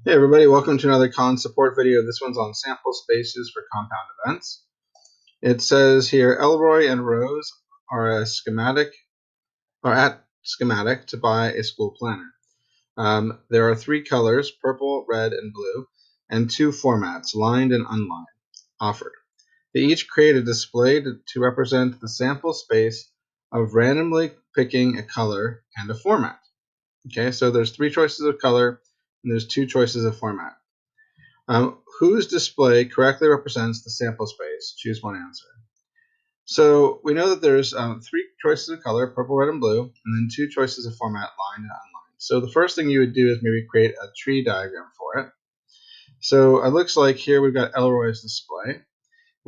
Hey everybody, welcome to another con support video. This one's on sample spaces for compound events. It says here Elroy and Rose are at schematic to buy a school planner. There are three colors, purple, red, and blue, and two formats, lined and unlined, offered. They each create a display to represent the sample space of randomly picking a color and a format. Okay, so there's three choices of color and there's two choices of format. Whose display correctly represents the sample space? Choose one answer. So we know that there's three choices of color, purple, red, and blue, and then two choices of format, lined and unlined. So the first thing you would do is maybe create a tree diagram for it. So it looks like here we've got Elroy's display,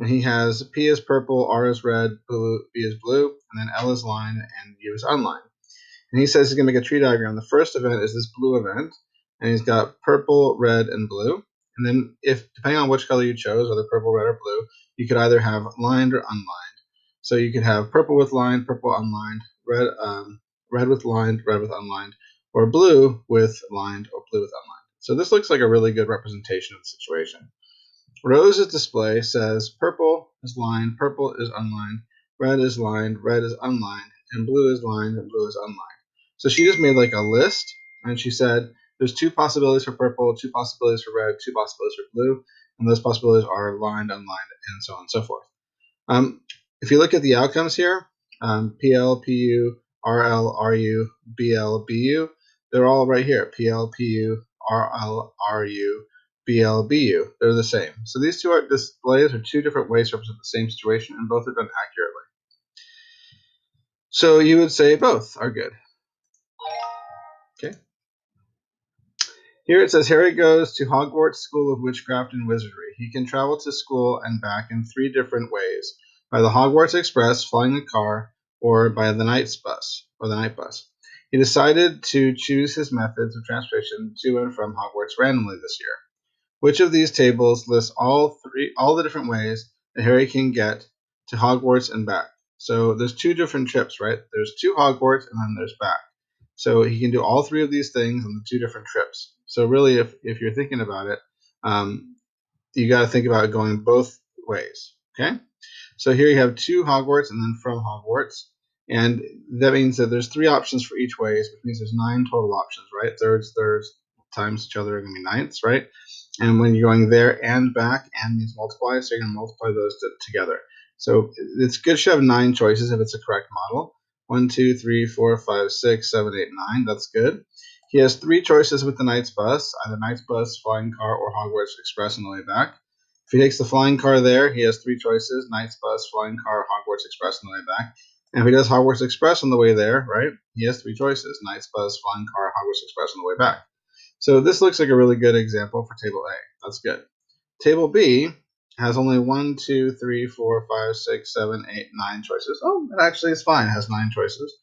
and he has P is purple, R is red, B is blue, and then L is lined, and U is unlined. And he says he's going to make a tree diagram. The first event is this blue event, and he's got purple, red, and blue. And then if depending on which color you chose, whether purple, red, or blue, you could either have lined or unlined. So you could have purple with lined, purple unlined, red with lined, red with unlined, or blue with lined or blue with unlined. So this looks like a really good representation of the situation. Rose's display says purple is lined, purple is unlined, red is lined, red is unlined, and blue is lined and blue is unlined. So she just made like a list, and she said there's two possibilities for purple, two possibilities for red, two possibilities for blue, and those possibilities are lined, unlined, and so on and so forth. If you look at the outcomes here, PL, PU, RL, RU, BL, BU, they're all right here. PL, PU, RL, RU, BL, BU. They're the same. So these two displays are two different ways to represent the same situation, and both are done accurately. So you would say both are good. Okay. Here it says Harry goes to Hogwarts School of Witchcraft and Wizardry. He can travel to school and back in three different ways: by the Hogwarts Express, flying a car, or by the night bus. He decided to choose his methods of transportation to and from Hogwarts randomly this year. Which of these tables lists all the different ways that Harry can get to Hogwarts and back? So there's two different trips, right? There's to Hogwarts and then there's back. So he can do all three of these things on the two different trips. So really, if you're thinking about it, you got to think about going both ways. Okay. So here you have to Hogwarts and then from Hogwarts, and that means that there's three options for each way, which means there's 9 total options, right? Thirds times each other are going to be ninths, right? And when you're going there and back, and means multiply, so you're going to multiply those together. So it's good to have 9 choices if it's a correct model. 1, 2, 3, 4, 5, 6, 7, 8, 9. That's good. He has 3 choices with the Knight's Bus, either Knight's Bus, Flying Car, or Hogwarts Express on the way back. If he takes the flying car there, he has 3 choices: Knight's Bus, Flying Car, Hogwarts Express on the way back. And if he does Hogwarts Express on the way there, right, he has 3 choices: Knight's Bus, Flying Car, Hogwarts Express on the way back. So this looks like a really good example for Table A. That's good. Table B has only 1, 2, 3, 4, 5, 6, 7, 8, 9 choices. Oh, it actually is fine. It has 9 choices.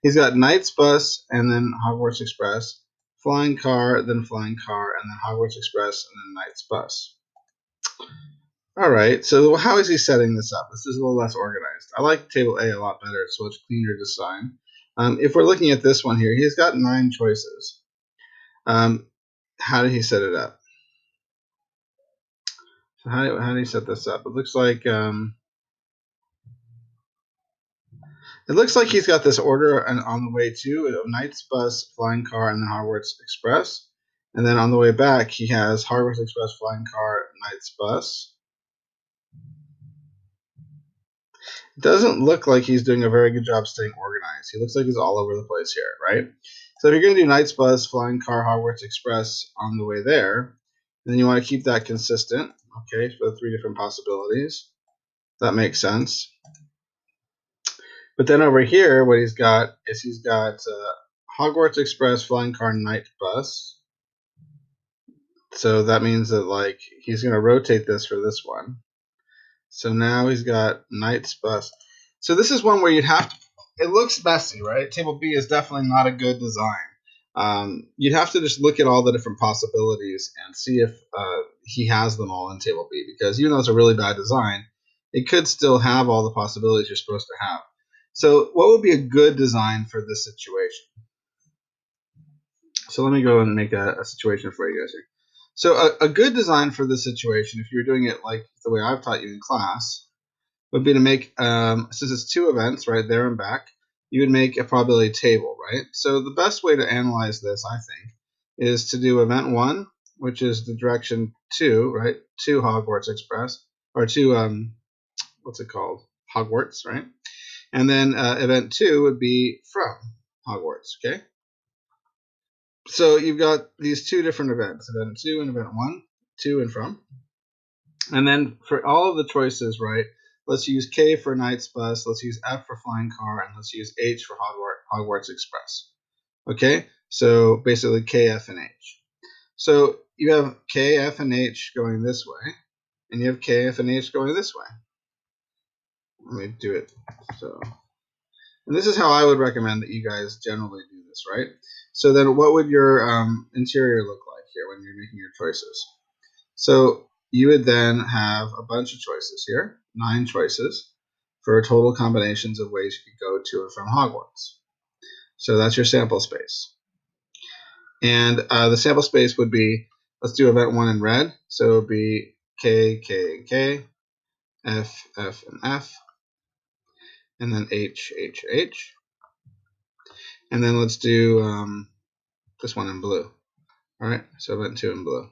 He's got Knight's Bus and then Hogwarts Express, Flying Car, and then Hogwarts Express, and then Knight's Bus. All right, so how is he setting this up? This is a little less organized. I like Table A a lot better. It's much cleaner design. If we're looking at this one here, he's got 9 choices. How did he set it up? So how did he set this up? It looks like he's got this order on the way to Knight's Bus, Flying Car, and then Hogwarts Express. And then on the way back, he has Hogwarts Express, Flying Car, Knight's Bus. It doesn't look like he's doing a very good job staying organized. He looks like he's all over the place here, right? So if you're going to do Knight's Bus, Flying Car, Hogwarts Express on the way there, then you want to keep that consistent, okay, for the 3 different possibilities. That makes sense. But then over here, what he's got is Hogwarts Express, Flying Car, Night Bus. So that means that like he's going to rotate this for this one. So now he's got Knight's Bus. So this is one where you'd have to. It looks messy, right? Table B is definitely not a good design. You'd have to just look at all the different possibilities and see if he has them all in Table B, because even though it's a really bad design, it could still have all the possibilities you're supposed to have. So what would be a good design for this situation? So let me go and make a situation for you guys here. So a good design for this situation, if you were doing it like the way I've taught you in class, would be to make, since it's two events, right, there and back, you would make a probability table, right? So the best way to analyze this, I think, is to do event 1, which is the direction to, right, to Hogwarts Express, or to, what's it called? Hogwarts, right? And then event 2 would be from Hogwarts, okay? So you've got these two different events, event 2 and event 1, to and from. And then for all of the choices, right, let's use K for Knight's Bus, let's use F for Flying Car, and let's use H for Hogwarts Express. Okay, so basically K, F, and H. So you have K, F, and H going this way, and you have K, F, and H going this way. Let me do it. So, and this is how I would recommend that you guys generally do this, right? So then what would your interior look like here when you're making your choices? So you would then have a bunch of choices here, 9 choices, for total combinations of ways you could go to and from Hogwarts. So that's your sample space. And the sample space would be, let's do event 1 in red. So it would be K, K, and K, F, F, and F, and then H, H, H. And then let's do this one in blue. All right, so event 2 in blue.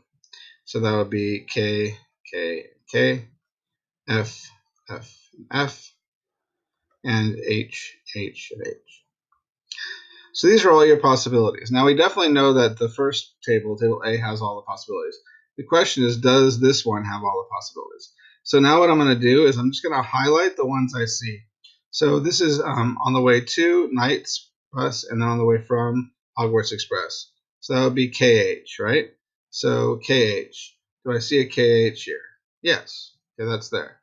So that would be K, K, K, F, F, and F, and H, H, and H. So these are all your possibilities. Now we definitely know that the first table, table A, has all the possibilities. The question is, does this one have all the possibilities? So now what I'm going to do is I'm just going to highlight the ones I see. So this is on the way to Knight's Bus, and then on the way from Hogwarts Express. So that would be KH, right? So KH. Do I see a KH here? Yes. Okay, that's there.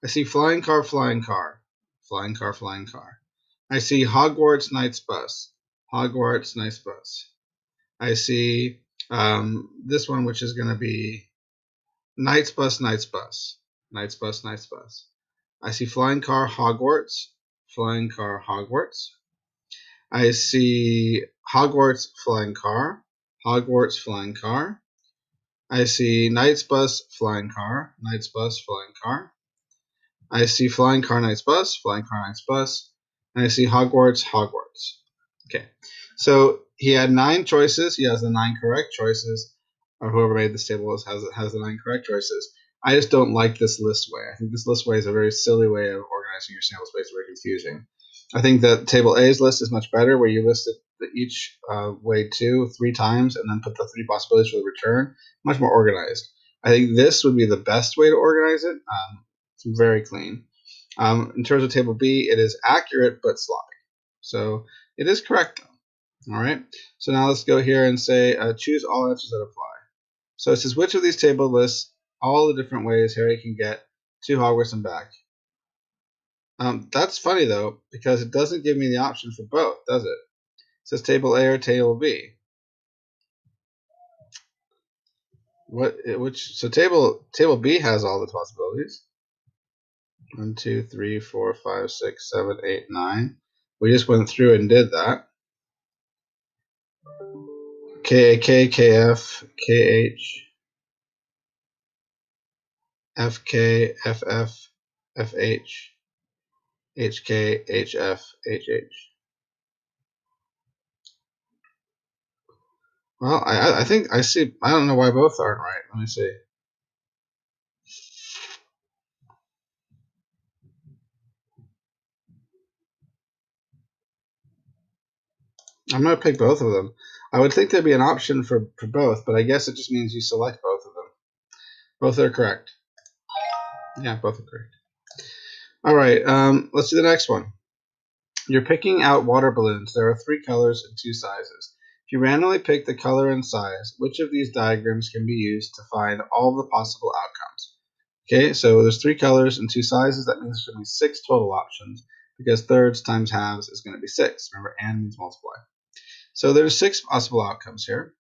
I see flying car, flying car. Flying car, flying car. I see Hogwarts Knight's Bus. Hogwarts Knight's Bus. I see this one, which is going to be Knight's Bus, Knight's Bus. Knight's Bus, Knight's Bus. I see Flying Car Hogwarts. Flying Car Hogwarts. I see Hogwarts Flying Car. Hogwarts Flying Car. I see Knight's Bus Flying Car. Knight's Bus Flying Car. I see Flying Car Knight's Bus. Flying Car Knight's Bus. And I see Hogwarts Hogwarts. Okay, so he had 9 choices. He has the 9 correct choices, or whoever made this table has the 9 correct choices. I just don't like this list way. I think this list way is a very silly way of organizing your sample space, very confusing. I think that table A's list is much better, where you list it each way 3 times and then put the 3 possibilities for the return. Much more organized. I think this would be the best way to organize it. It's very clean. In terms of table B, it is accurate but sloppy. So it is correct though. All right. So now let's go here and say choose all answers that apply. So it says which of these table lists all the different ways Harry can get to Hogwarts and back. That's funny though, because it doesn't give me the option for both, does it? It says table A or table B. So table B has all the possibilities. 1, 2, 3, 4, 5, 6, 7, 8, 9. We just went through and did that. K, K, K, F, K, H, F, K, F, F, F, H, H, K, H, F, H, H. Well, I think I see. I don't know why both aren't right. Let me see. I'm going to pick both of them. I would think there'd be an option for both, but I guess it just means you select both of them. Both are correct. Yeah, both are correct. All right, let's do the next one. You're picking out water balloons. There are 3 colors and 2 sizes. If you randomly pick the color and size, which of these diagrams can be used to find all the possible outcomes? Okay, so there's 3 colors and 2 sizes. That means there's going to be 6 total options, because thirds times halves is going to be 6. Remember, and means multiply. So there's 6 possible outcomes here.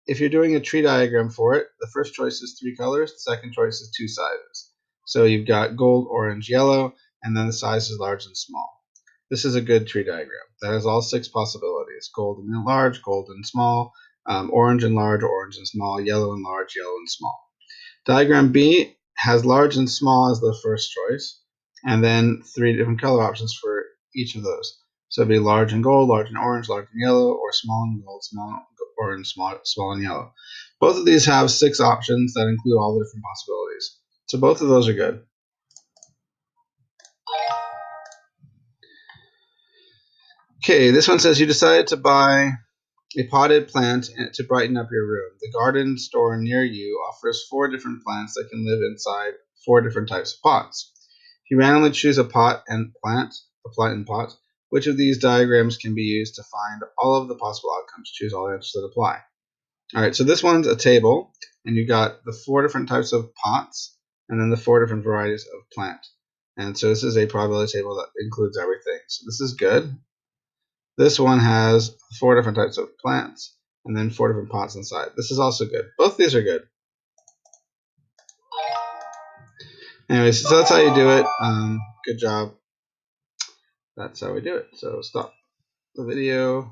If you're doing a tree diagram for it, the first choice is 3 colors, the second choice is 2 sizes. So you've got gold, orange, yellow, and then the size is large and small. This is a good tree diagram. That has all 6 possibilities: gold and large, gold and small, orange and large, orange and small, yellow and large, yellow and small. Diagram B has large and small as the first choice, and then 3 different color options for each of those. So it'd be large and gold, large and orange, large and yellow, or small and gold, small and orange, small and yellow. Both of these have 6 options that include all the different possibilities. So both of those are good. Okay, this one says you decided to buy a potted plant to brighten up your room. The garden store near you offers 4 different plants that can live inside 4 different types of pots. If you randomly choose a plant and pot, which of these diagrams can be used to find all of the possible outcomes? Choose all the answers that apply. All right, so this one's a table, and you got the 4 different types of pots, and then the 4 different varieties of plant. And so this is a probability table that includes everything. So this is good. This one has 4 different types of plants and then 4 different pots inside. This is also good. Both these are good. Anyways, so that's how you do it. Good job. That's how we do it. So stop the video.